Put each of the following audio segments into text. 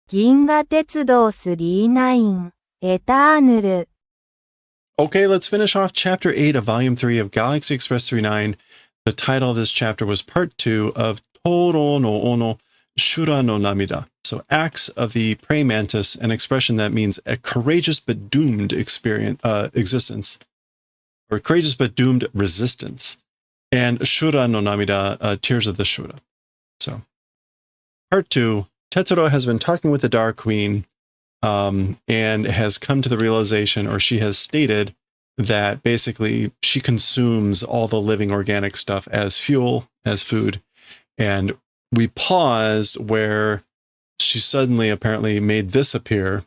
銀河鉄道39エターヌル Okay, let's finish off Chapter 8 of Volume 3 of Galaxy Express 39. The title of this chapter was Part 2 of Toro no Ono Shura no Namida. So, Acts of the Praying Mantis, an expression that means a courageous but doomed existence, or courageous but doomed resistance. And Shura no Namida, Tears of the Shura. So, Part 2, Tetsuro has been talking with the Dark Queen, and has come to the realization, or she has stated, that basically she consumes all the living organic stuff as fuel, as food. And we paused where she suddenly apparently made this appear.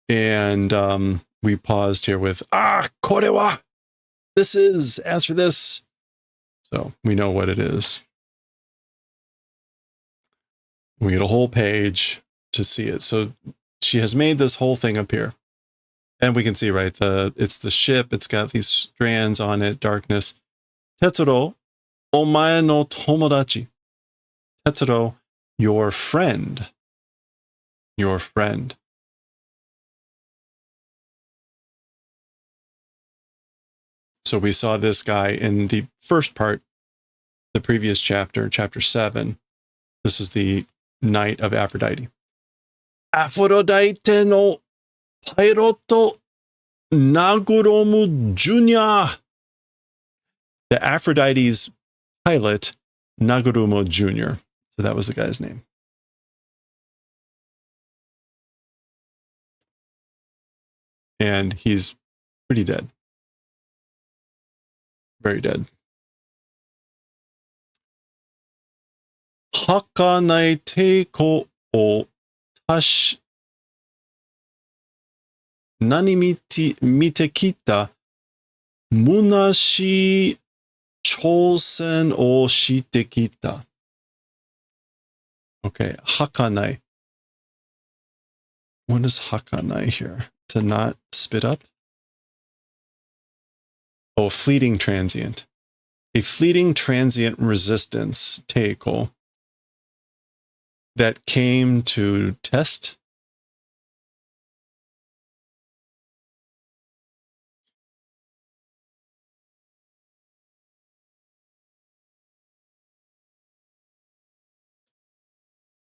And we paused here with, kore wa! This is, as for this. So we know what it is. We get a whole page to see it. So she has made this whole thing appear. And we can see, right, it's the ship. It's got these strands on it, darkness. Tetsuro, omae no tomodachi. Tetsuro, your friend. Your friend. So we saw this guy in the first part, the previous chapter, chapter 7. This is the Night of Aphrodite. Aphrodite no Pilot Naguromu Jr. The Aphrodite's pilot, Naguromu Jr. So that was the guy's name. And he's pretty dead. Very dead. Hakanai teiko o tash nani mite kita munashi chosen o shite kita. Okay, hakanai. What is hakanai here? To not spit up? Oh, fleeting transient. A fleeting transient resistance, teiko, that came to test.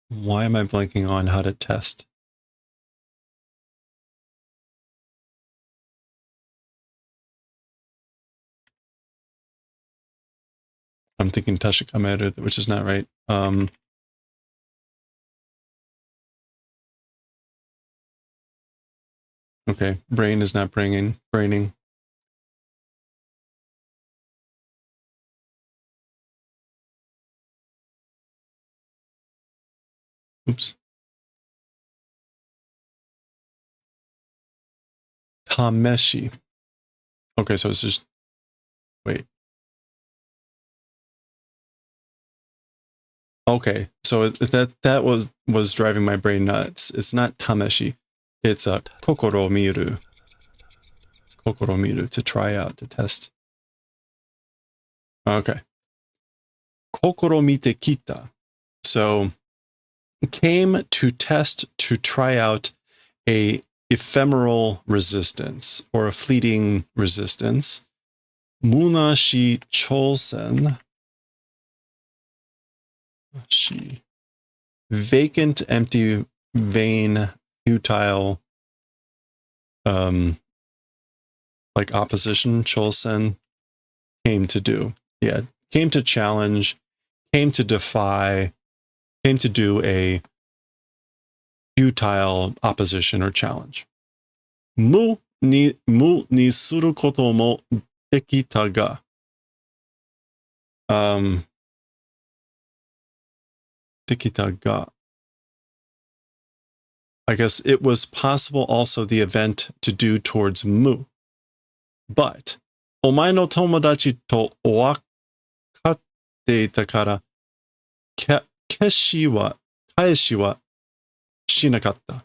Why am I blanking on how to test? I'm thinking Tashikameru, which is not right. Okay, brain is not braining. Oops. Tameshi. Okay, so it's just, wait. Okay, so that was driving my brain nuts. It's not tameshi. It's kokoro miru. It's kokoro miru, to try out, to test. Okay. Kokoro mite kita. So came to test, to try out a ephemeral resistance or a fleeting resistance. Munashi chosen. Vacant, empty, vain, futile, like opposition, chosen, came to do. Yeah, came to challenge, came to defy, came to do a futile opposition or challenge. Mu ni suru koto mo dekita ga. Dekita ga. I guess it was possible also the event to do towards mu. But, omae no tomodachi to owakatte ita kara, kaeshi wa shinakatta.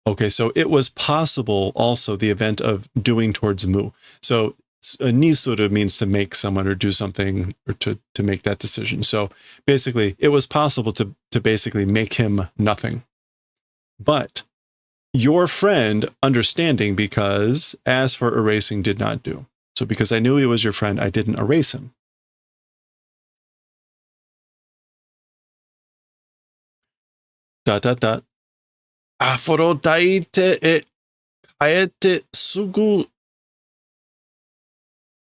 Okay, so it was possible also the event of doing towards mu. So nisuru means to make someone or do something or to make that decision. So basically, it was possible to basically make him nothing. But your friend understanding, because as for erasing did not do. So because I knew he was your friend, I didn't erase him. Aphrodite e kaete sugu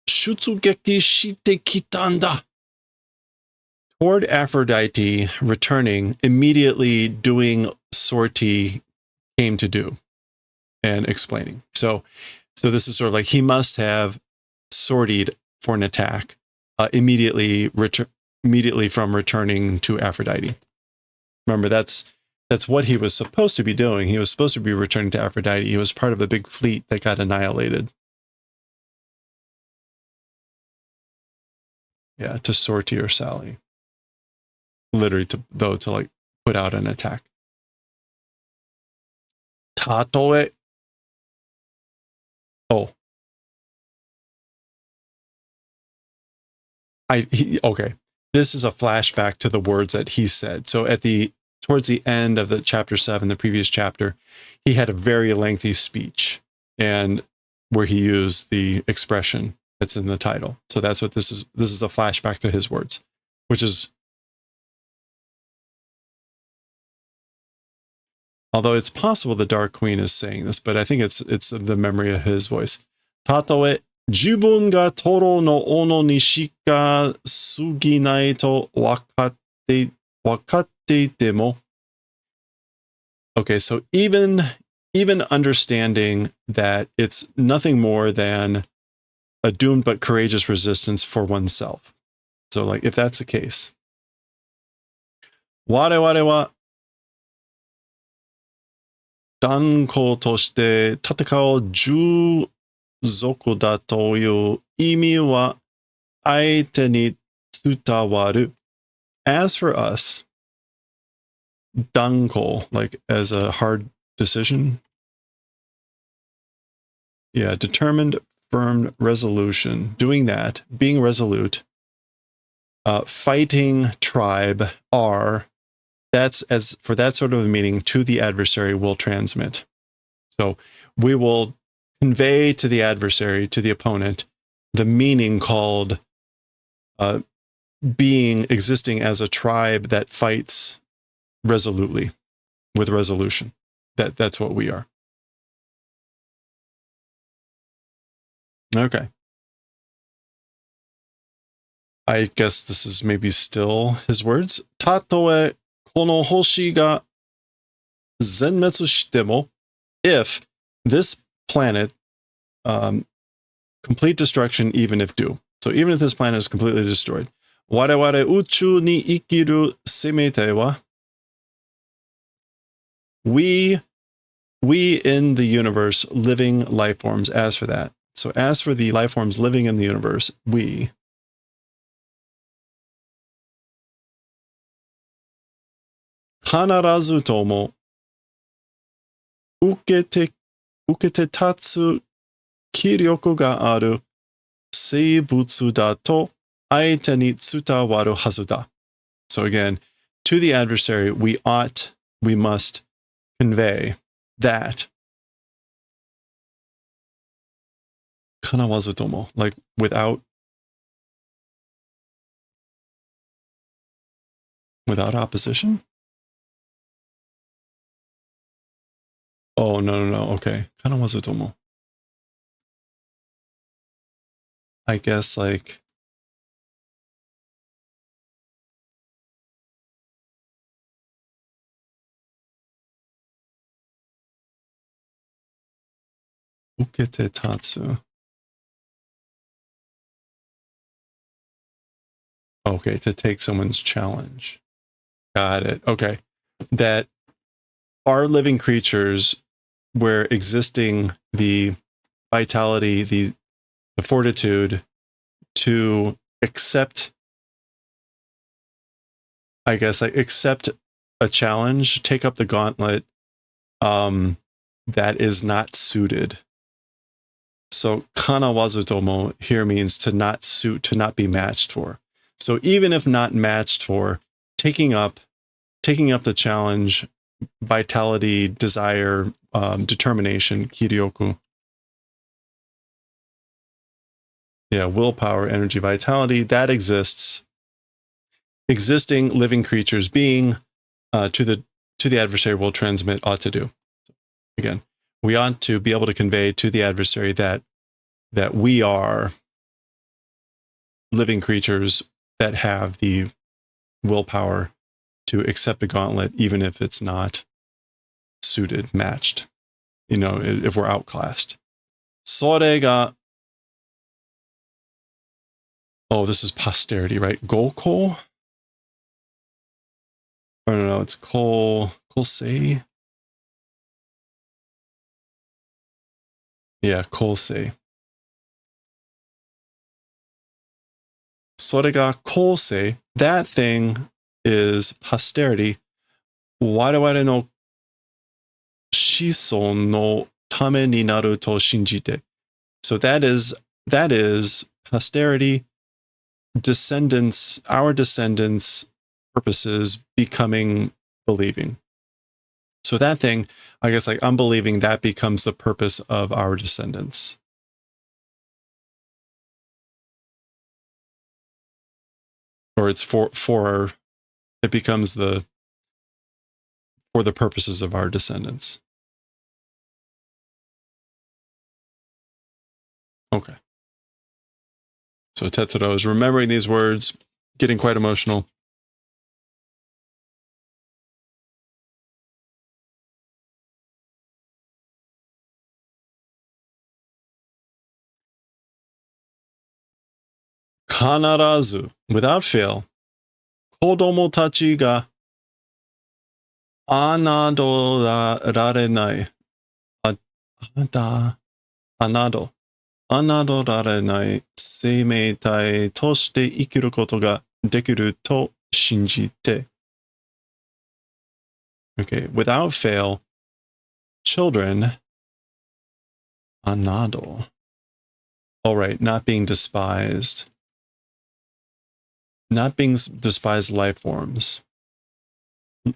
shutsugeki shite kitanda. Toward Aphrodite returning, immediately doing sortie came to do and explaining. So this is sort of like he must have sortied for an attack immediately from returning to Aphrodite. Remember, that's what he was supposed to be doing. He was supposed to be returning to Aphrodite. He was part of a big fleet that got annihilated. Yeah, to sortie or sally. Literally, to like put out an attack. Tatoe. Oh. Okay. This is a flashback to the words that he said. So towards the end of the chapter 7, the previous chapter, he had a very lengthy speech and where he used the expression that's in the title. So that's what this is. This is a flashback to his words, which is, although it's possible the Dark Queen is saying this, but I think it's the memory of his voice. Tatoe jibun ga toro no ono ni shika suginai to wakatte demo. Okay, so even understanding that it's nothing more than a doomed but courageous resistance for oneself. So like if that's the case. Ware wa danko toshite tatakao zoko da to you imi wa aite ni tsutawaru. As for us, danko, like as a hard decision. Yeah, determined, firm resolution. Doing that, being resolute, fighting tribe are, that's as for that sort of a meaning to the adversary will transmit. So we will convey to the adversary, to the opponent, the meaning called existing as a tribe that fights resolutely, with resolution. That's what we are. Okay. I guess this is maybe still his words. Tatoe kono hoshi ga zenmetsu shitemo. If this planet, complete destruction, even if due. So even if this planet is completely destroyed. Wareware uchu ni ikiru semete wa. We in the universe, living life forms, as for that. So as for the life forms living in the universe, we kanarazu tomo ukete tatsu kiryoku ga aru seibutsu da to aite ni tsutawaru hazu da. So again, to the adversary, we must convey that kanawazu tomo, like without opposition. Oh, no. Okay. Kanawazu tomo. I guess like ukete tatsu. Okay, to take someone's challenge. Got it. Okay. That are living creatures where existing the vitality, the fortitude to accept, I guess, like accept a challenge, take up the gauntlet that is not suited. So kana wazutomo here means to not suit, to not be matched for. So even if not matched for, taking up the challenge, vitality, desire, determination, kiryoku. Yeah, willpower, energy, vitality, that exists. Existing living creatures being to the adversary will transmit ought to do. Again, we ought to be able to convey to the adversary that we are living creatures that have the willpower to accept a gauntlet, even if it's not suited, matched, if we're outclassed. それが Oh, this is posterity, right? Gokō? Or no, it's Kosei. Yeah, Kosei. それが Kosei. That thing is posterity. 我々の子孫のためになると信じて. So that is posterity, descendants, our descendants' purposes becoming believing. So that thing, I guess, like unbelieving, that becomes the purpose of our descendants. Or it's it becomes for the purposes of our descendants. Okay. So Tetsuro is remembering these words, getting quite emotional. Kanarazu, without fail, kodomo tachi ga anadorarenai. Anadorarenai seimeitai toshite ikiru koto ga dekiru to shinjite. Okay, without fail, children, anado. All right, not being despised. Not being despised life forms.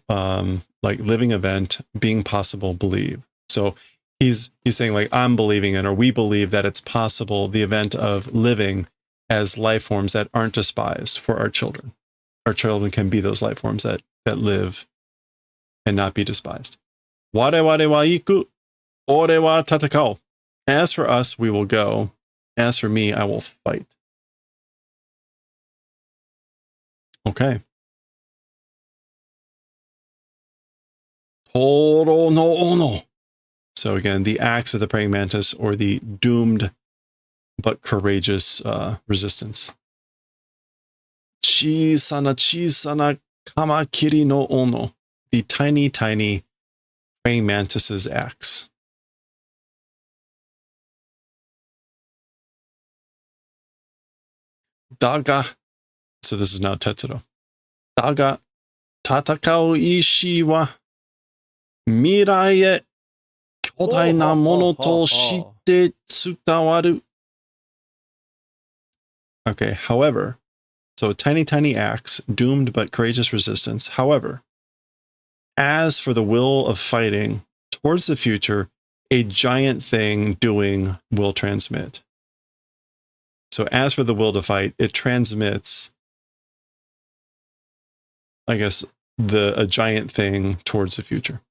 Like living event, being possible, believe. So he's saying like, I'm believing in, or we believe that it's possible, the event of living as life forms that aren't despised for our children. Our children can be those life forms that live and not be despised. Ware wa iku, ore wa tatakao. As for us, we will go. As for me, I will fight. Okay. Toro no ono. So again, the axe of the praying mantis, or the doomed but courageous resistance. Chisana kamakiri no ono. The tiny praying mantis's axe. Daga. So this is now Tetsuro. Daga tatakau ishi wa mirai e kyodai na mono to shite tsutawaru. Okay, however, so tiny axe, doomed but courageous resistance. However, as for the will of fighting towards the future, a giant thing doing will transmit. So as for the will to fight, it transmits, I guess, a giant thing towards the future.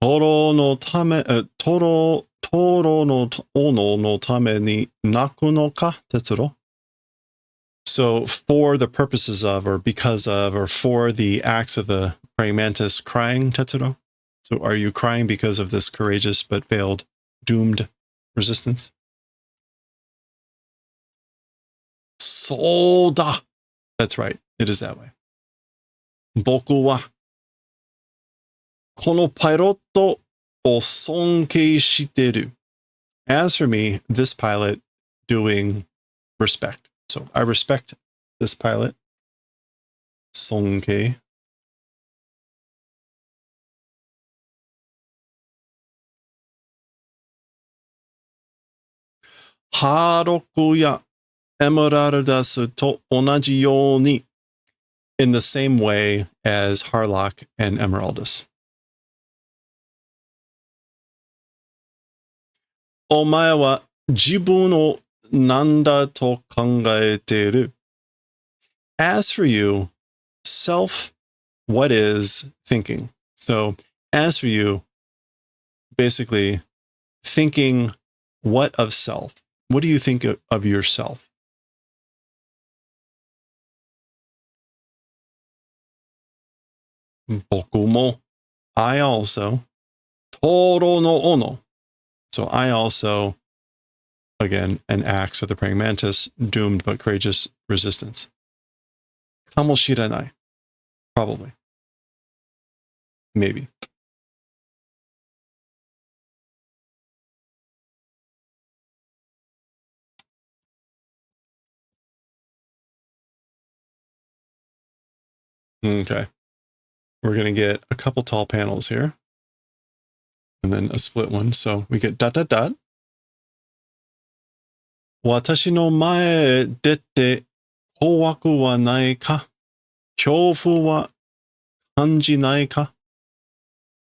Toro no ono no tame ni naku no ka, Tetsuro? So for the purposes of, or because of, or for the acts of the praying mantis crying, Tetsuro? So are you crying because of this courageous but failed, doomed resistance? Soda! That's right. It is that way. Boku wa kono pilotto o sonkei shiteru. As for me, this pilot doing respect. So I respect this pilot. Sonkei. Haroku ya emeraldasu to onaji you ni. In the same way as Harlock and Emeraldus. Omae wa jibun o nanda to kangaeteru. As for you, self, what is thinking? So, as for you, basically, thinking what of self? What do you think of yourself? Boku mo. I also. Toro no ono. So I also, again, an axe of the praying mantis, doomed but courageous resistance. Kamoshiranai. Probably. Maybe. Okay. We're going to get a couple tall panels here. And then a split one. So we get dot, dot, dot. Watashi no mae dete kowaku wa nai ka? Kyofu wa kanji nai ka?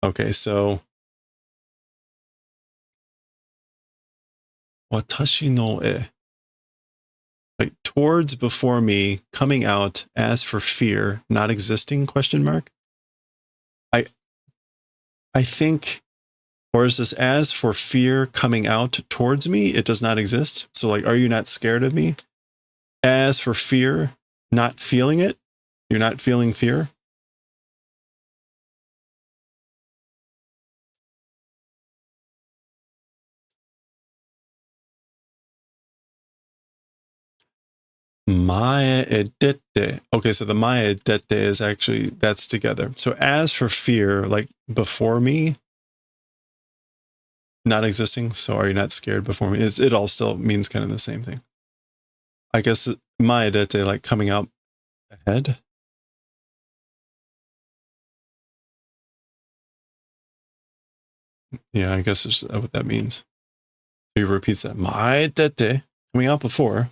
Okay, so watashi no e. Like towards before me, coming out, as for fear, not existing, question mark. I think, or is this as for fear coming out towards me, it does not exist? So like, are you not scared of me? As for fear, not feeling it, you're not feeling fear? Mae edete. Okay, so the mae edete is actually, that's together. So as for fear, like before me, not existing. So are you not scared before me? It all still means kind of the same thing. I guess mae edete, like coming out ahead. Yeah, I guess it's what that means. He repeats that. Mae edete, coming out before.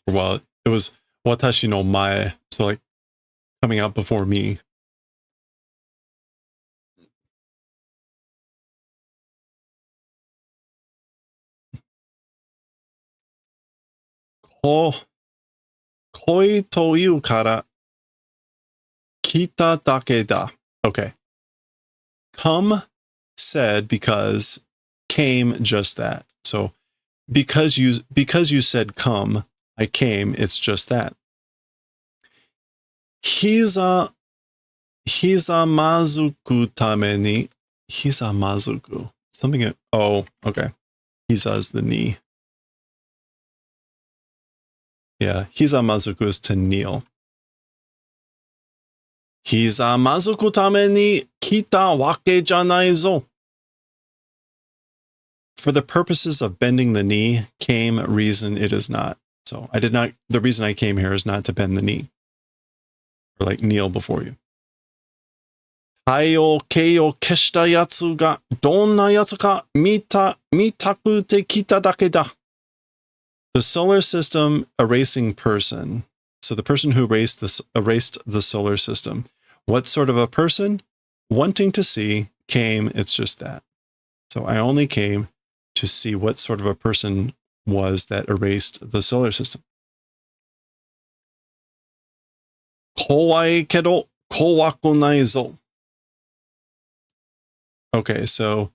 Well, it was watashi no mae, so like coming out before me. Koi toiu kara kita dake da. Okay. Come said because came just that. So because you said come, I came, it's just that. Hiza mazuku tame ni. Hiza mazuku. Something, oh, okay. Hiza is the knee. Yeah, hiza mazuku is to kneel. Hiza mazuku tame ni kita wake janai zo. For the purposes of bending the knee came reason it is not. So the reason I came here is not to bend the knee. Or like kneel before you. Tai o kei o keshita yatsu ga donna yatsu ka mitaku te kita dake da. The solar system erasing person. So the person who erased the solar system. What sort of a person? Wanting to see, came, it's just that. So I only came to see what sort of a person was that erased the solar system. Kowai kedo kowaku nai zo. Okay, so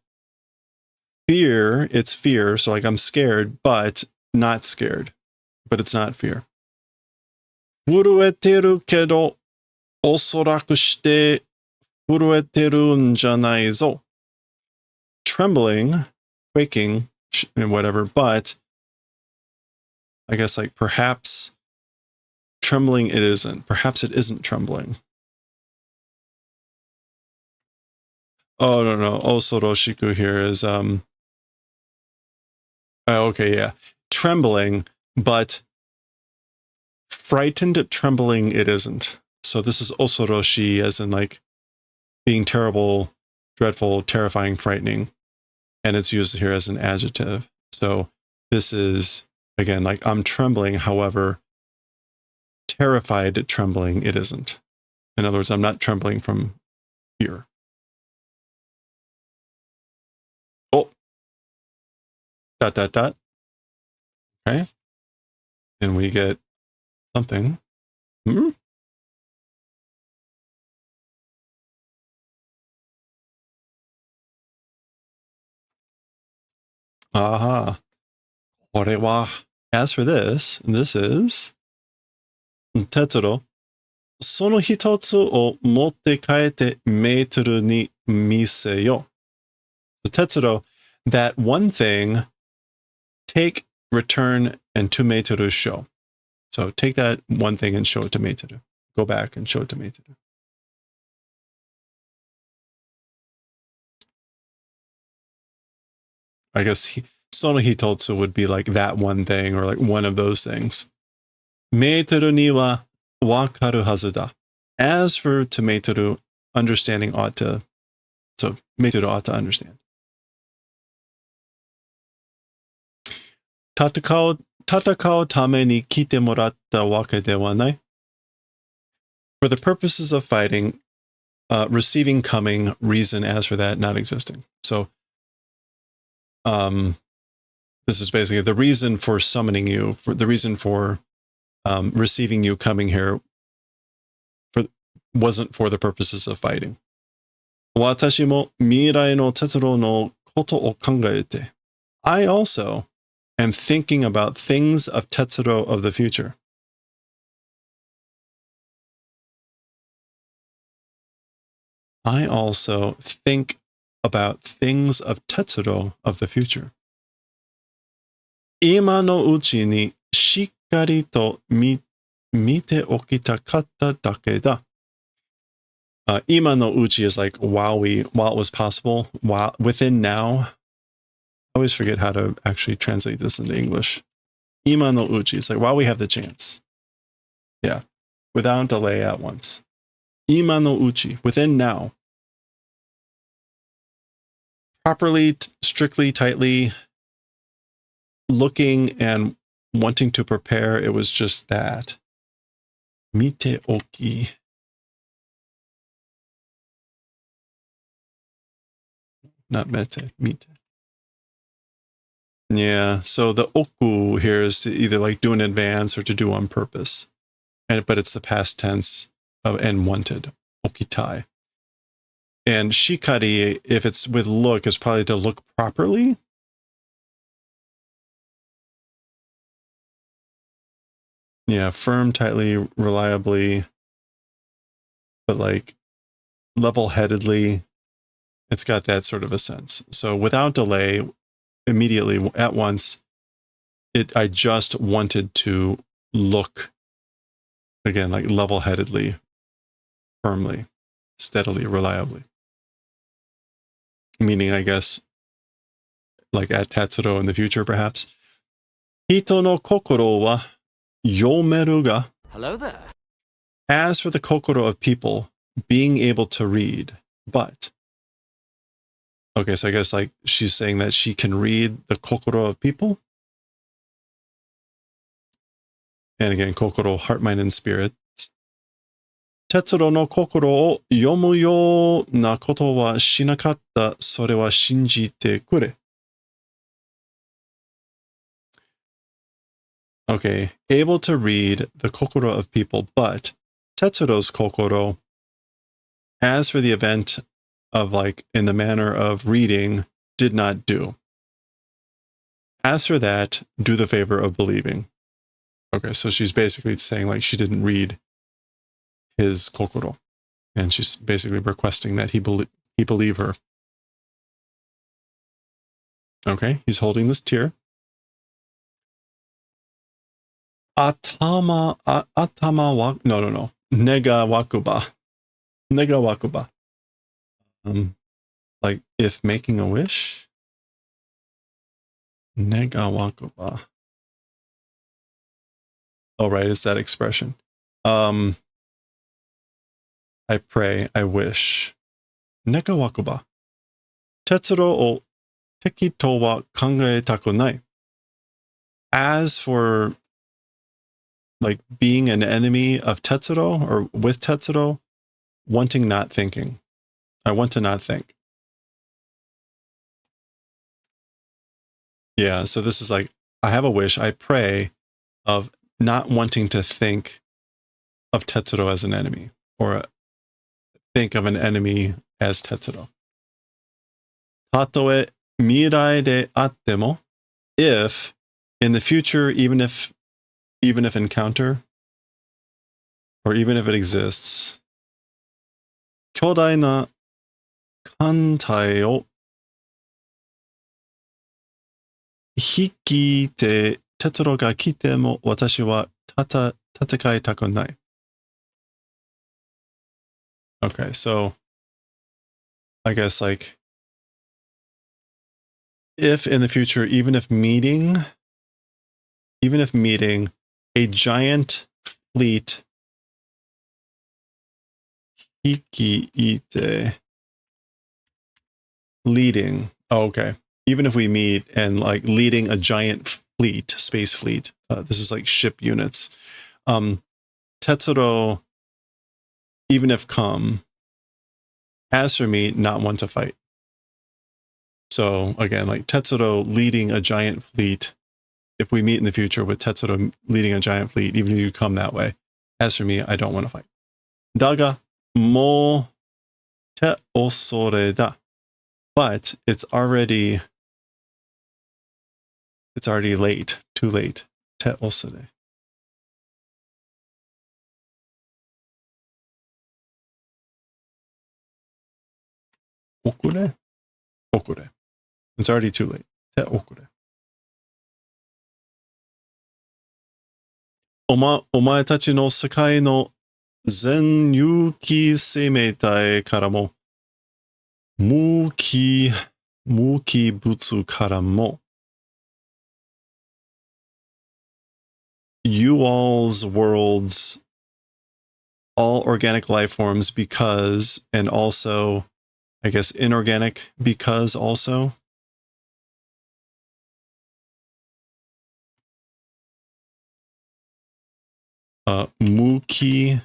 fear, it's fear. So like I'm scared, but not scared. But it's not fear. Furueteru kedo osoraku shite furueteru n janai zo. Trembling, quaking, and whatever, but I guess like perhaps trembling it isn't. Perhaps it isn't trembling. Oh, no. Osoroshiku here is, okay, yeah. Trembling, but frightened, trembling, it isn't. So this is osoroshi, as in like being terrible, dreadful, terrifying, frightening. And it's used here as an adjective. So this is, again, like I'm trembling, however, terrified, trembling, it isn't. In other words, I'm not trembling from fear. Oh, ... Okay. And we get something. Hmm? Aha. これは, as for this is 鉄路。その一つを持って帰ってメートルに見せよう。So, 鉄路, that one thing, take, return, and to meitoru show. So take that one thing and show it to meitoru. Go back and show it to meitoru. I guess sono hitotsu would be like that one thing, or like one of those things. Meitoru ni wa wakaru hazu da. As for to meitoru, understanding ought to, so meitoru ought to understand. 戦うために来てもらったわけではない。For the purposes of fighting, receiving, coming, reason as for that, not existing. So, this is basically the reason for summoning you, for the reason for receiving you, coming here, wasn't for the purposes of fighting. 私も未来の鉄路のことを考えて。I also am thinking about things of Tetsuro of the future. I also think about things of Tetsuro of the future. 今のうちにしっかりと見ておきたかっただけだ。Ima no uchi is like while it was possible, while within now. I always forget how to actually translate this into English. Ima no uchi is like while we have the chance. Yeah, without delay at once. Ima no uchi, within now. Properly, strictly, tightly, looking and wanting to prepare, it was just that. Mite oki. Not mete, mite. Yeah, so the oku here is to either like do in advance or to do on purpose. But it's the past tense of and wanted. Okitai. And shikari, if it's with look, is probably to look properly. Yeah, firm, tightly, reliably, but like level-headedly. It's got that sort of a sense. So without delay, immediately at once, I just wanted to look, again, like level-headedly, firmly, steadily, reliably. Meaning, I guess, like at Tetsuro in the future, perhaps. Hito no kokoro wa yomeru ga. Hello there. As for the kokoro of people, being able to read, but. Okay, so I guess like she's saying that she can read the kokoro of people. And again, kokoro, heart, mind, and spirit. Tetsuro no kokoro o yomu you na koto wa shinakatta, sore wa shinjite kure. Okay, able to read the kokoro of people, but Tetsuro's kokoro, as for the event of like in the manner of reading, did not do. As for that, do the favor of believing. Okay, so she's basically saying like she didn't read his kokoro. And she's basically requesting that he believe her. Okay, he's holding this tear. No. Nega wakuba. Like if making a wish. Nega wakuba. Oh, right. It's that expression. I pray, I wish. Neka wakuba. Tetsuro o teki to wa kangaetaku nai. As for like being an enemy of Tetsuro or with Tetsuro, wanting not thinking. I want to not think. Yeah, so this is like, I have a wish, I pray of not wanting to think of Tetsuro as an enemy, or think of an enemy as Tetsuro. Tatoe mirai de attemo, if in the future, even if encounter, or even if it exists, kyodai na kantai o hikite Tetsuro ga kite mo watashi wa tatekai taku nai. Okay, so I guess like if in the future, even if meeting a giant fleet, hikiite, leading. Oh, okay. Even if we meet and like leading a giant fleet, space fleet, this is like ship units. Tetsuro, even if come, as for me, not want to fight. So again, like Tetsuro leading a giant fleet. If we meet in the future with Tetsuro leading a giant fleet, even if you come that way, as for me, I don't want to fight. Daga mo te osore da. But it's already late, too late. Te osore. Okure? Okure. It's already too late. Te okure. お前たちの世界の全有機生命体からも、無機物からも、you all's worlds, all organic life forms because, and also, I guess, inorganic because also. Muki.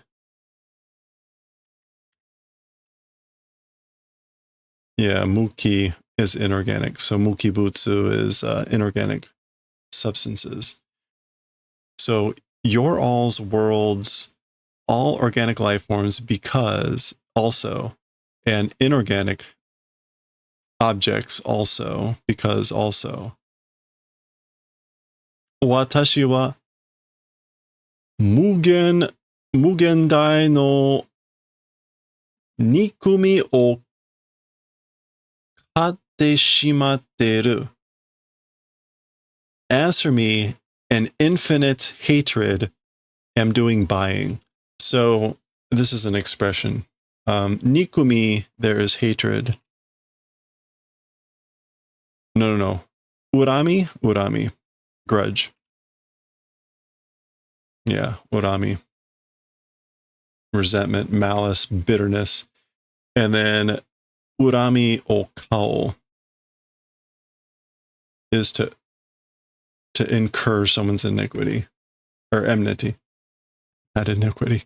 Yeah, muki is inorganic. So mukibutsu is inorganic substances. So your all's worlds, all organic life forms because also, and inorganic objects also because also. Watashi wa mugendai no nikumi o katte shimatteru. As for me, an infinite hatred am doing buying. So this is an expression. Nikumi, there is hatred. No. Urami. Grudge. Yeah, urami. Resentment, malice, bitterness. And then urami o kao is to incur someone's iniquity or enmity, not iniquity.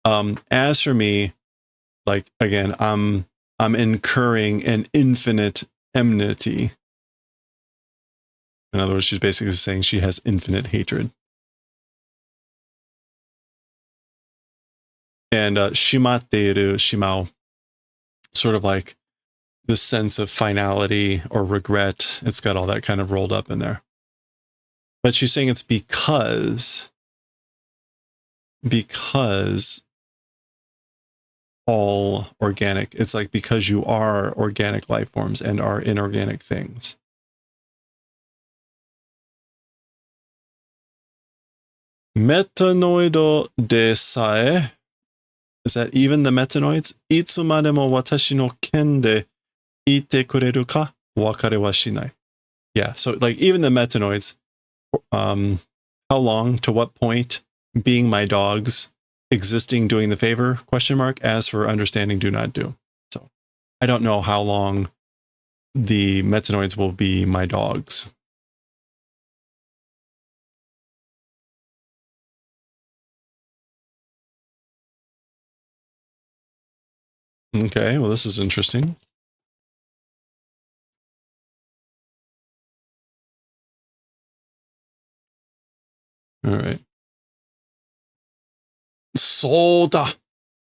As for me, like again, I'm incurring an infinite enmity. In other words, she's basically saying she has infinite hatred. And shimatteru, shimao, sort of like this sense of finality or regret. It's got all that kind of rolled up in there. But she's saying it's because all organic. It's like because you are organic life forms and are inorganic things. Metanoido de sae. Is that even the metanoids? Itsumade mo watashi no ken de ite kureru ka wakare wa shinai. Yeah, so like even the metanoids, How long, to what point, being my dogs, existing, doing the favor, question mark, as for understanding, do not do. So I don't know how long the metanoids will be my dogs. Okay, well, this is interesting. All right. そうだ。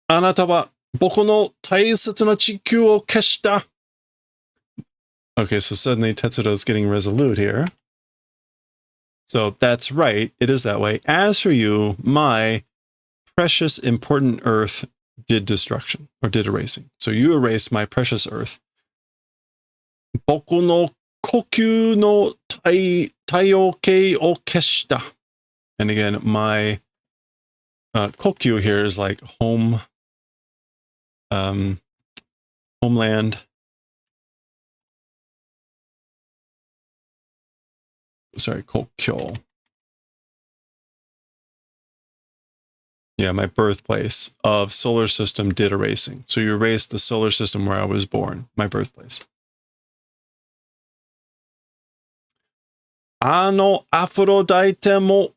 あなたは僕の大切な地球を消した。Okay, so suddenly Tetsudo's getting resolute here. So that's right, it is that way. As for you, my precious, important Earth did destruction, or did erasing. So you erased my precious Earth. 僕の呼吸の太陽系を消した. And again, my kokyu here is like home, homeland. Sorry, kokyo. Yeah, my birthplace of solar system did erasing. So you erased the solar system where I was born, my birthplace. あのアフロダイテも、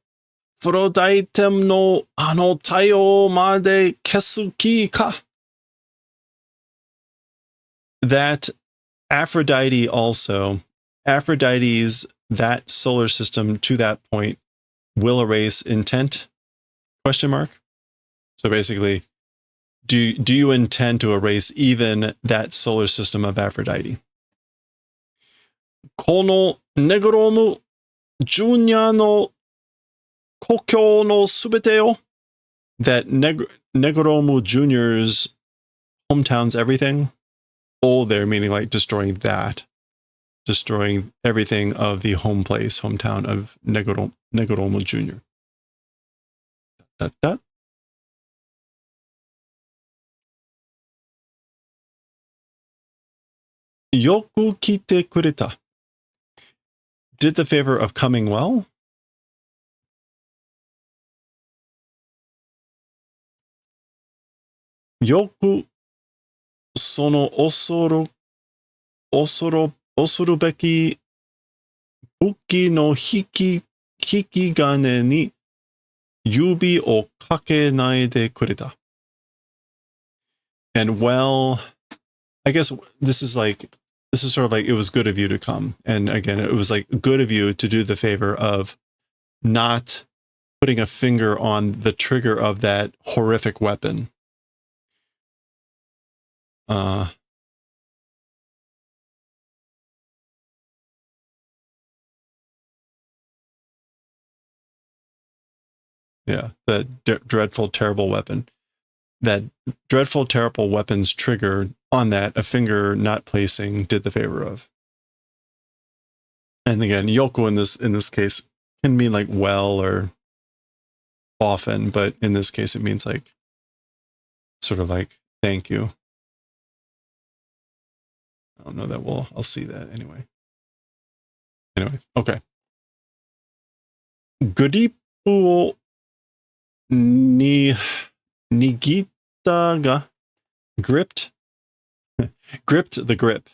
フロダイテムのあの太陽まで消す気か? That Aphrodite also, Aphrodite's, that solar system to that point will erase intent? Question mark. So basically, do you intend to erase even that solar system of Aphrodite? このネグロムジュニアの故郷のすべてを that Negromu Jr.'s hometown's everything. Oh, there, meaning like destroying that. Destroying everything of the home place, hometown of Negromu Jr. That. Yoku kite kureta. Did the favor of coming well? Yoku sono osoro beki buki no hikigane ni yubi o kakenai de kureta. And well, I guess this is sort of like, it was good of you to come. And again, it was like good of you to do the favor of not putting a finger on the trigger of that horrific weapon. Yeah, that dreadful, terrible weapon. That dreadful, terrible weapon's trigger on that, a finger not placing, did the favor of. And again, yoku in this case can mean like well or often, but in this case it means like sort of like thank you. I don't know that I'll see that anyway. Anyway, okay. Guripu o nigita ga gripped the grip.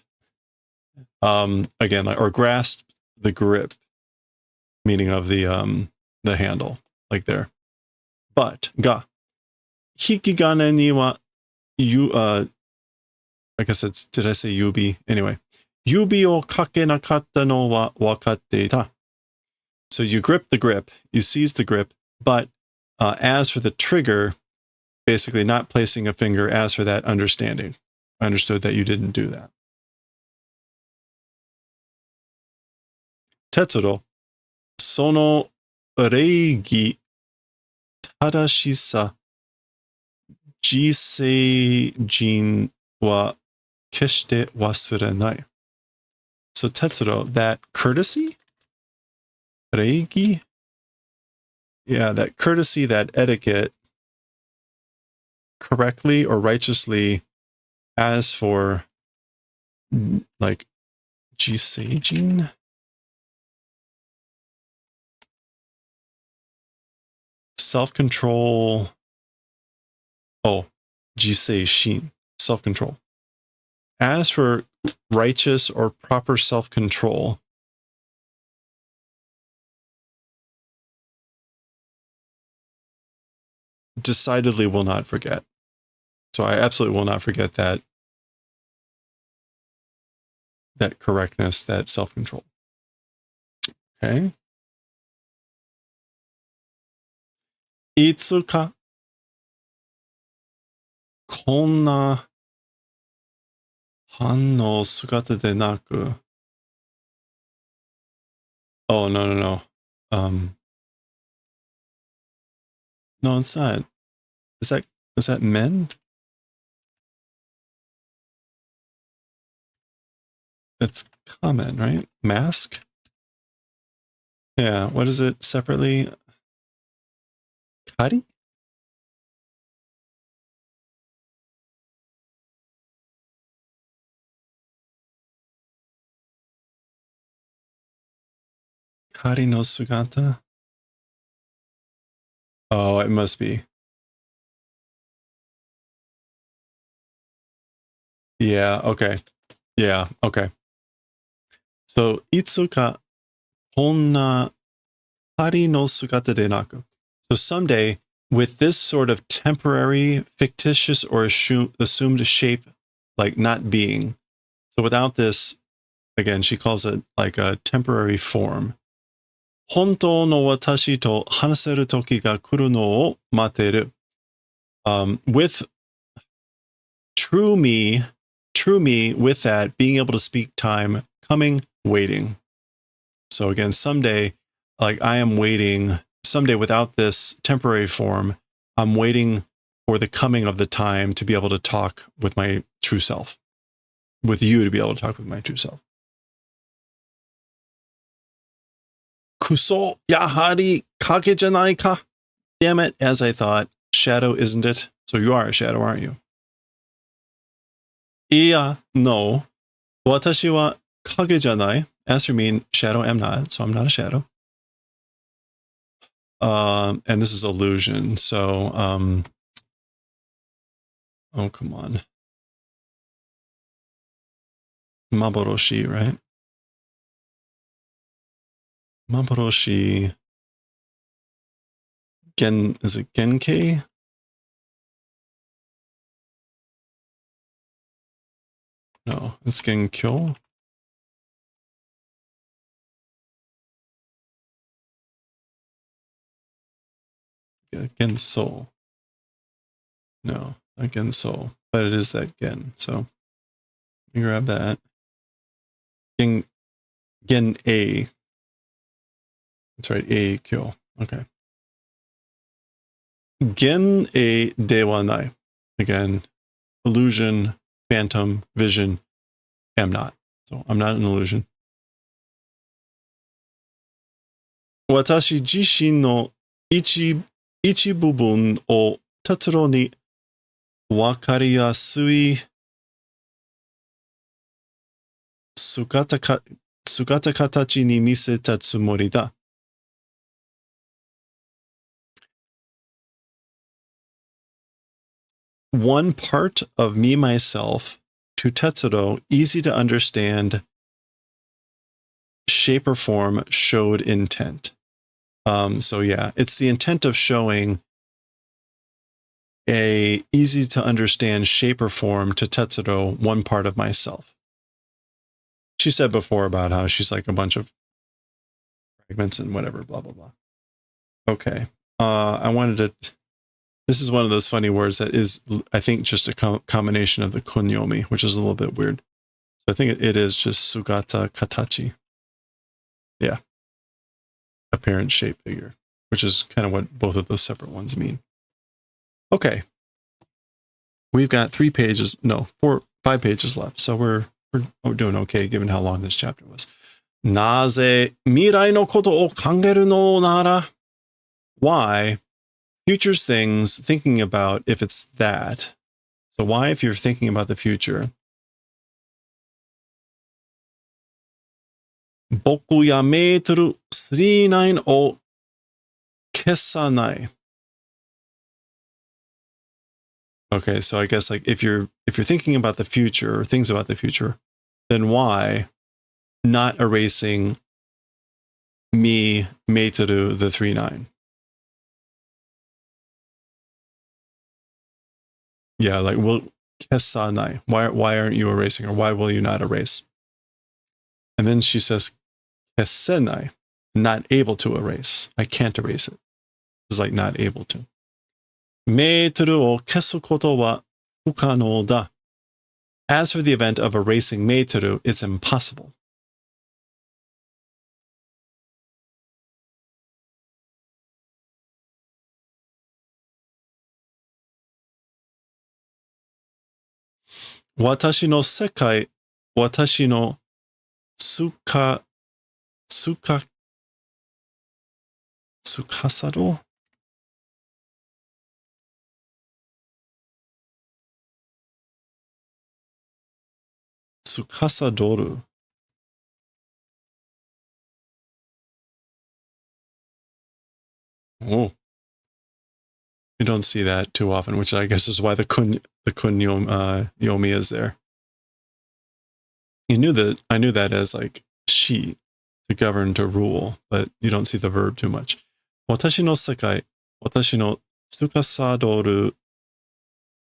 Again, or grasped the grip, meaning of the handle, like there. But ga hikigane ni wa like I said, did I say yubi? Anyway, yubi o kake nakatta no wa wakatte ita. So you grip the grip, you seize the grip, but as for the trigger, basically not placing a finger, as for that understanding. I understood that you didn't do that. Tetsuro, sono reigi tadashisa jiseijin wa keshite wasurenai. So Tetsuro, that courtesy? Reigi? Yeah, that courtesy, that etiquette, correctly or righteously, as for like jiseijin? self-control. Oh, jisei shin, self-control. As for righteous or proper self-control, decidedly will not forget. So I absolutely will not forget that correctness, that self-control. Okay. いつかこんな反応姿でなく Oh, no, no, no. No, it's not. Is that men? It's common, right? Mask? Yeah, what is it separately? Kari? Kari no sugata? Oh, it must be. Yeah, okay. Yeah, okay. So, itsuka konna kari no sugata de naku. So someday, with this sort of temporary, fictitious, or assumed shape, like not being. So without this, again, she calls it like a temporary form. Hontou no watashi to hanaseru toki ga kuru no o materu. With true me, with that, being able to speak time, coming, waiting. So again, someday, like I am waiting, someday without this temporary form, I'm waiting for the coming of the time to be able to talk with my true self, with you to be able to talk with my true self. Kuso yahari kage janai ka? Damn it, as I thought, shadow, isn't it? So you are a shadow, aren't you? Iya, no. Watashi wa kage janai. As for me, shadow am not, so I'm not a shadow. And this is illusion, so oh, come on. Maboroshi, right? Maboroshi. Is it Genkei? No, it's Genkyo. Yeah, Genso. No, not Genso, but it is that Gen. So let me grab that. Gen A. That's right, A Kyo. Okay. Gen A Dewanai. Again, illusion, phantom, vision. Am not. So I'm not an illusion. Watashi jishin no ichi bubun o tatsuro ni wakariyasui sugata katachi ni miseta tsumori da. One part of me, myself, to Tetsuro, easy to understand, shape or form, showed intent. So yeah, it's the intent of showing a easy to understand shape or form to Tetsuro, one part of myself. She said before about how she's like a bunch of fragments and whatever, blah, blah, blah. Okay. I wanted to, this is one of those funny words that is, I think, just a combination of the kunyomi, which is a little bit weird. So I think it is just sugata katachi. Yeah. Apparent shape figure, which is kind of what both of those separate ones mean. Okay. We've got 5 pages left. So we're doing okay given how long this chapter was. Naze mirai no koto o kangeru no nara? Why? Future's things, thinking about if it's that. So why, if you're thinking about the future? Boku ya meteru 39 o kessanai. Okay, so I guess like if you're thinking about the future or things about the future, then why not erasing me meiteru the 3-9? Yeah, like will kesanai. Why aren't you erasing, or why will you not erase? And then she says kesenai, not able to erase. I can't erase it. It's like not able to. Meiteru o kesu koto wa fukanou da. As for the event of erasing meiteru, it's impossible. Watashi no sekai, watashi no tsukasado? Tsukasadoru. Oh. You don't see that too often, which I guess is why the kun yomi is there. I knew that as like she, to govern, to rule, but you don't see the verb too much. Watashi no sekai, watashi no tsukasadoru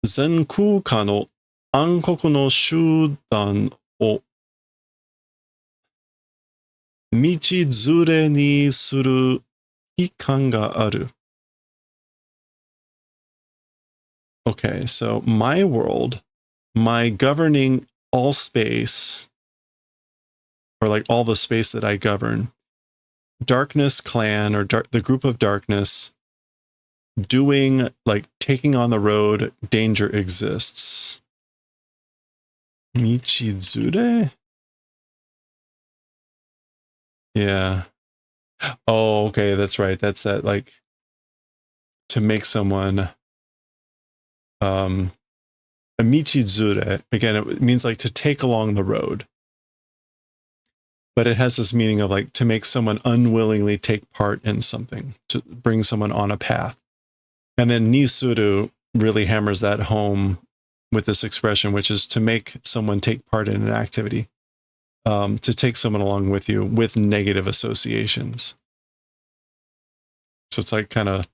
zenkuka no ankoku no shudan o michizure ni suru hikan ga aru. Okay, so my world, my governing all space, or like all the space that I govern, darkness clan or the group of darkness doing, like taking on the road, danger exists. Michizure? Yeah. Oh, okay, that's right. That's that, like, to make someone a michizure, again, it means like to take along the road. But it has this meaning of like to make someone unwillingly take part in something, to bring someone on a path. And then nisuru really hammers that home with this expression, which is to make someone take part in an activity, to take someone along with you with negative associations. So it's like kind of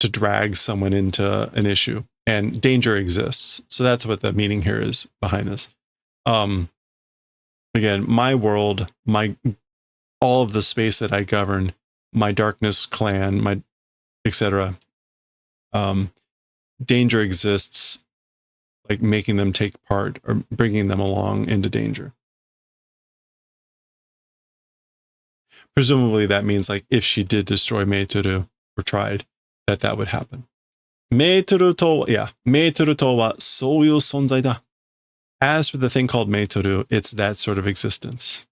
to drag someone into an issue, and danger exists. So that's what the meaning here is behind this. Again, my world, all of the space that I govern, my darkness clan, my etc. Danger exists, like making them take part or bringing them along into danger. Presumably that means like if she did destroy Meiteru or tried, that would happen. Meiteru to wa souyu sonzai da. As for the thing called Meiteru, it's that sort of existence.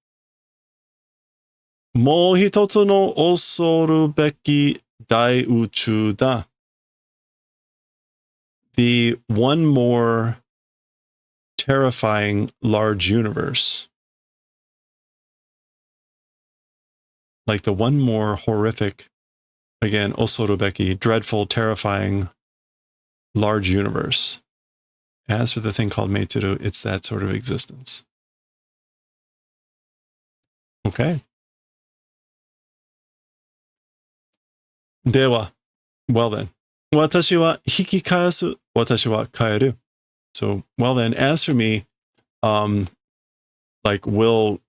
Mou hitotsu no osoru beki daiuchu da. The one more terrifying large universe. Like the one more horrific, again, osorubeki, dreadful, terrifying, large universe. As for the thing called Meiteru, it's that sort of existence. Okay. Dewa. Well then. Watashi wa hikikaesu, watashi wa kaeru. So, well then, as for me, like we'll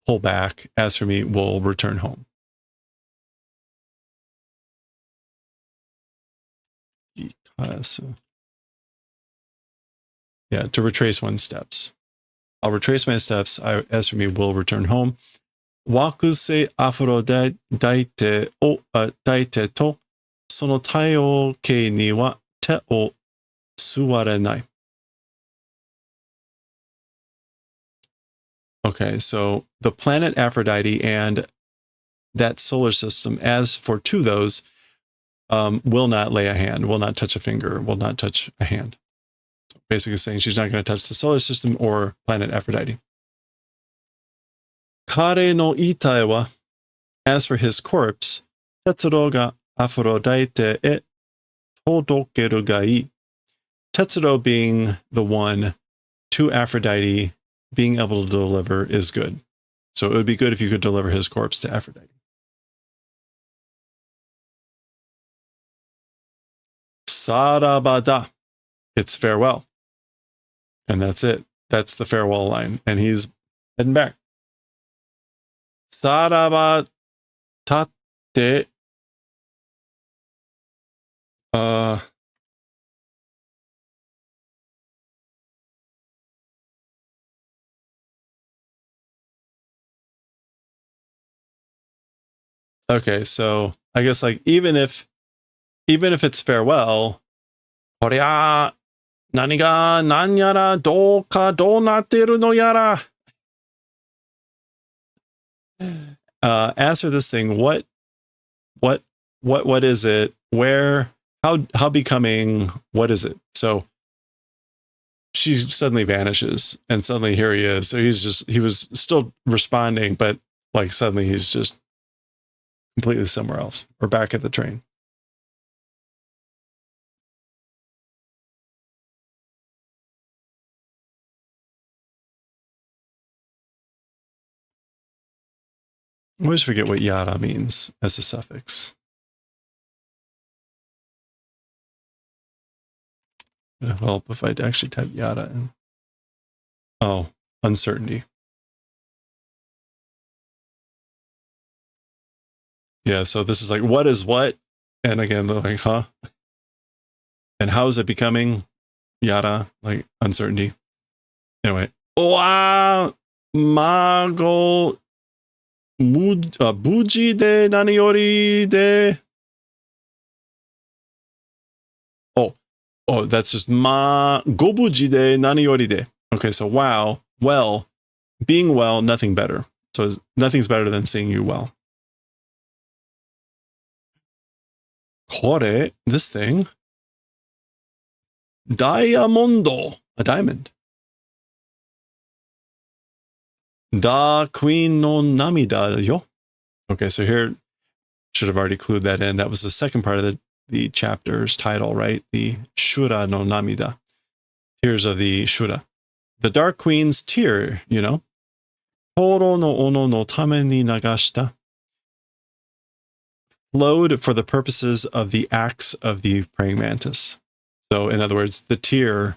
pull back. As for me, we'll return home. Yeah, to retrace one's steps. I'll retrace my steps. As for me, we'll return home. Wakuse Aphrodite o daite to sono taiyo kei ni wa te o suwarenai. Okay, so the planet Aphrodite and that solar system, as for two of those, will not lay a hand, will not touch a finger, will not touch a hand. So basically saying she's not going to touch the solar system or planet Aphrodite. Kare no itai wa, as for his corpse, Tetsuro ga Aphrodite e todokeru ga ii. Tetsuro being the one to Aphrodite being able to deliver is good. So it would be good if you could deliver his corpse to Aphrodite. Sarabada. It's farewell. And that's it. That's the farewell line. And he's heading back. Saraba tatte. Okay, so I guess like even if it's farewell, こりゃ何が何やらどうかどうなってるのやら. Answer this thing. What is it? Where? How becoming? What is it? So she suddenly vanishes, and suddenly here he is. So he was still responding, but like suddenly he's just completely somewhere else or back at the train. I always forget what yara means as a suffix. It'll help if I actually type yara in. Oh, uncertainty. Yeah, so this is like, what is what? And again, they're like, huh? And how is it becoming? Yada, like uncertainty. Anyway. Oa mago buji de naniori de. Oh, that's just ma gobuji de naniori de. Okay, so wow, well, being well, nothing better. So nothing's better than seeing you well. Kore, this thing. Diamondo, a diamond. Da queen no namida yo. Okay, so here should have already clued that in. That was the second part of the chapter's title, right? The Shura no Namida. Tears of the Shura. The Dark Queen's tear, you know. Toro no ono no tame ni nagashita. Flowed for the purposes of the acts of the praying mantis. So, in other words, the tear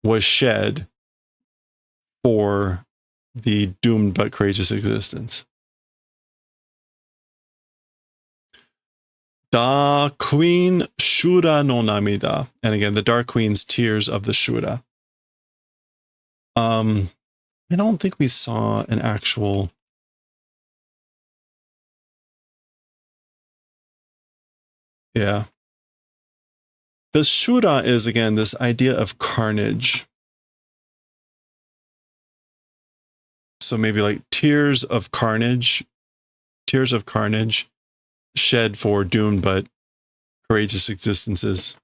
was shed for the doomed but courageous existence. Da Queen Shura no Namida. And again, the Dark Queen's tears of the Shura. I don't think we saw an actual. Yeah. The Shura is, again, this idea of carnage. So maybe like tears of carnage shed for doomed but courageous existences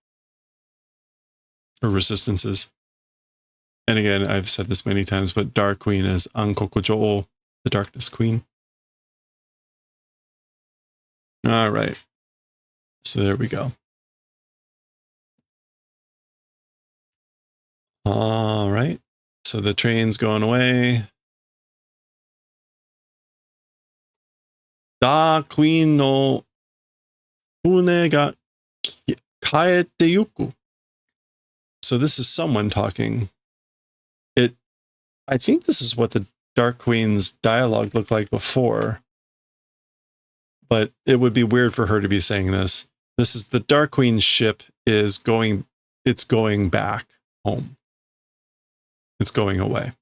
or resistances. And again, I've said this many times, but Dark Queen is Ankokujo, the Darkness Queen. All right. So there we go. All right. So the train's going away. Da Queen no Fune ga kaete yuku. So this is someone talking. I think this is what the Dark Queen's dialogue looked like before. But it would be weird for her to be saying this. This is the Dark Queen's ship it's going back home. It's going away.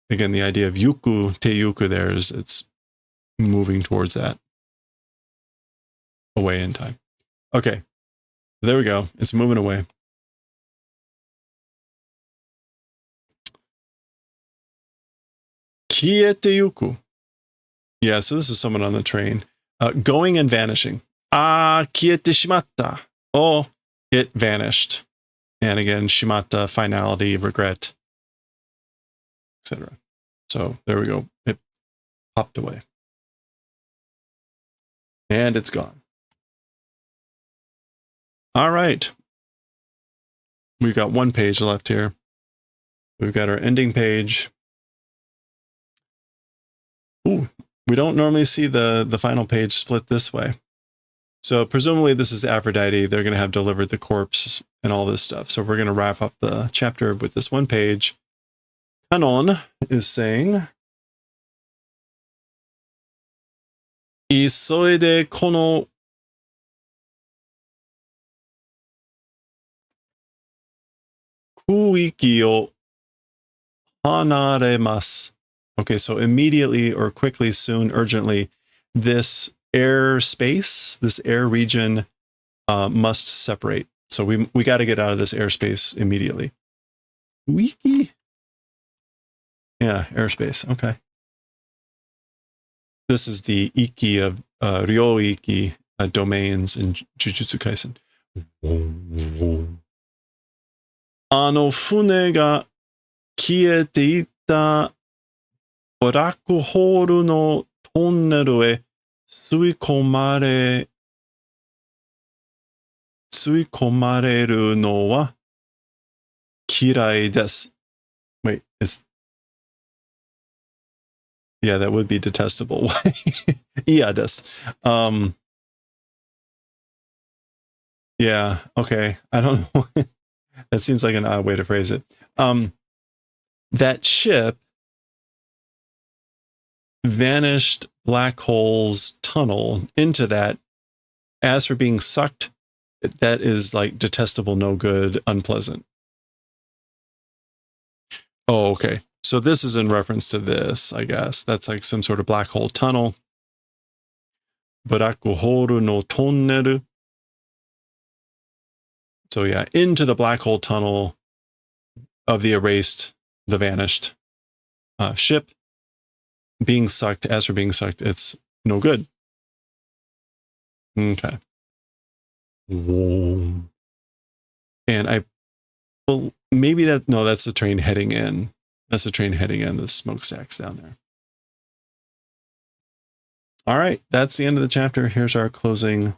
Again, the idea of yuku, teyuku there is it's moving towards that. Away in time. Okay. There we go. It's moving away. Kiete yuku. Yeah, so this is someone on the train. Going and vanishing. Kiete shimatta. Oh, it vanished. And again, shimatta, finality, regret, etc. So there we go. It popped away. And it's gone. All right. We've got one page left here. We've got our ending page. Ooh, we don't normally see the final page split this way. So presumably this is Aphrodite. They're going to have delivered the corpse and all this stuff. So we're going to wrap up the chapter with this one page. Kanon is saying, 急いでこの区域を離れます. Okay, so immediately or quickly, soon, urgently, this air space, this air region must separate. So we got to get out of this airspace immediately. Wiki? Yeah, airspace. Okay. This is the Iki of Ryoiki domains in Jujutsu Kaisen. 船が消えていたブラックホールのトンネルへ吸い込まれるのは嫌いです. Wait, yeah, that would be detestable. 嫌です. Yeah, okay. I don't know. That seems like an odd way to phrase it. That ship vanished black hole's tunnel into that. As for being sucked, that is like detestable, no good, unpleasant. Oh, okay. So this is in reference to this, I guess. That's like some sort of black hole tunnel. Black hole no tonnel. So yeah, into the black hole tunnel of the erased, the vanished ship. Being sucked, as for being sucked, it's no good. Okay. And well, maybe that's the train heading in. That's the train heading in, the smokestacks down there. All right, that's the end of the chapter. Here's our closing.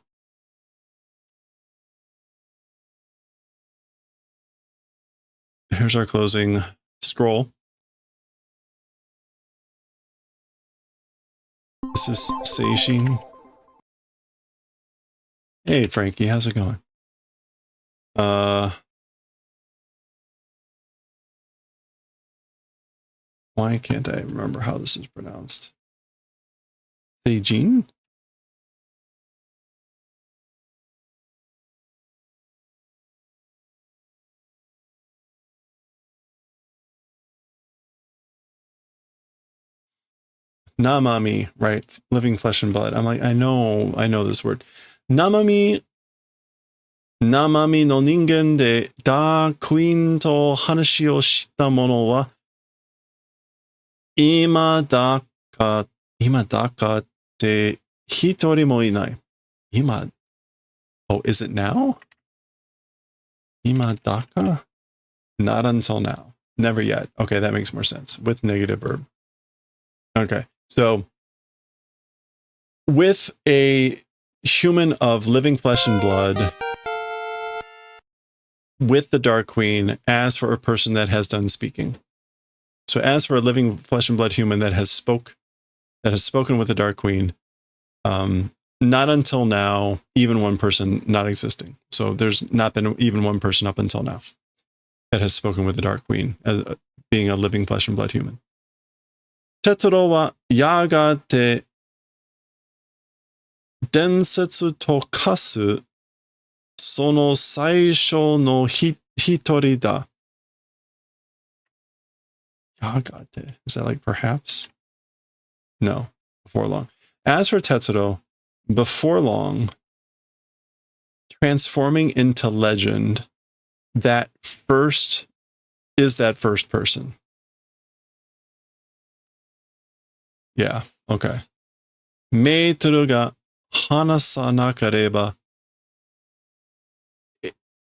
Here's our closing scroll. This is Seishin. Hey, Frankie, how's it going? Why can't I remember how this is pronounced? Seijin? Namami, right? Living flesh and blood. I'm like, I know this word. Namami no ningen de da queen to hanashi o shita mono wa ima daka te hitori mo inai. Ima. Oh, is it now? Ima daka? Not until now. Never yet. Okay, that makes more sense. With negative verb. Okay. So with a human of living flesh and blood, with the Dark Queen, as for a person that has done speaking. So as for a living flesh and blood human that has spoken with the Dark Queen, not until now, even one person not existing. So there's not been even one person up until now that has spoken with the Dark Queen as being a living flesh and blood human. Tetsuro wa yagate densetsu to kasu sono saisho no hitori da. Yagate. Is that like perhaps? No, before long. As for Tetsuro, before long, transforming into legend, that first person. Yeah, okay. Meitoru ga hanasa nakareba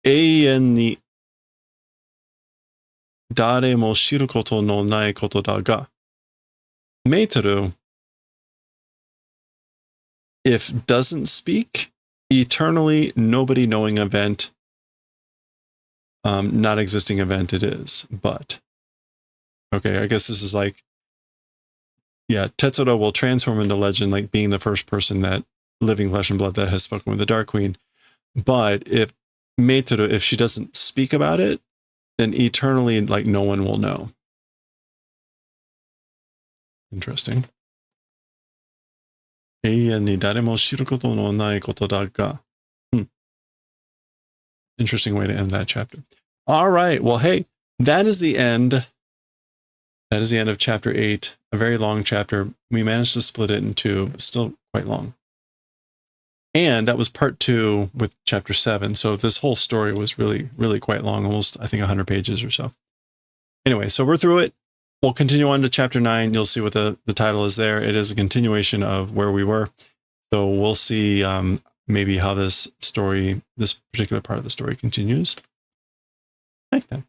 eien ni dare mo shiru koto no nai koto da ga. Meitoru, if doesn't speak, eternally nobody knowing event, not existing event it is. But, okay, I guess this is like, yeah, Tetsuro will transform into legend, like being the first person that living flesh and blood that has spoken with the Dark Queen. But if Meitaro, if she doesn't speak about it, then eternally, like, no one will know. Interesting. 永遠に誰も知ることのないことだが. Interesting way to end that chapter. All right. Well, hey, that is the end. That is the end of chapter 8. A very long chapter. We managed to split it in two, but still quite long. And that was part 2 with chapter 7. So this whole story was really, really quite long, almost, I think, 100 pages or so. Anyway, so we're through it. We'll continue on to chapter 9. You'll see what the title is there. It is a continuation of where we were. So we'll see maybe how this story, this particular part of the story continues. Like that.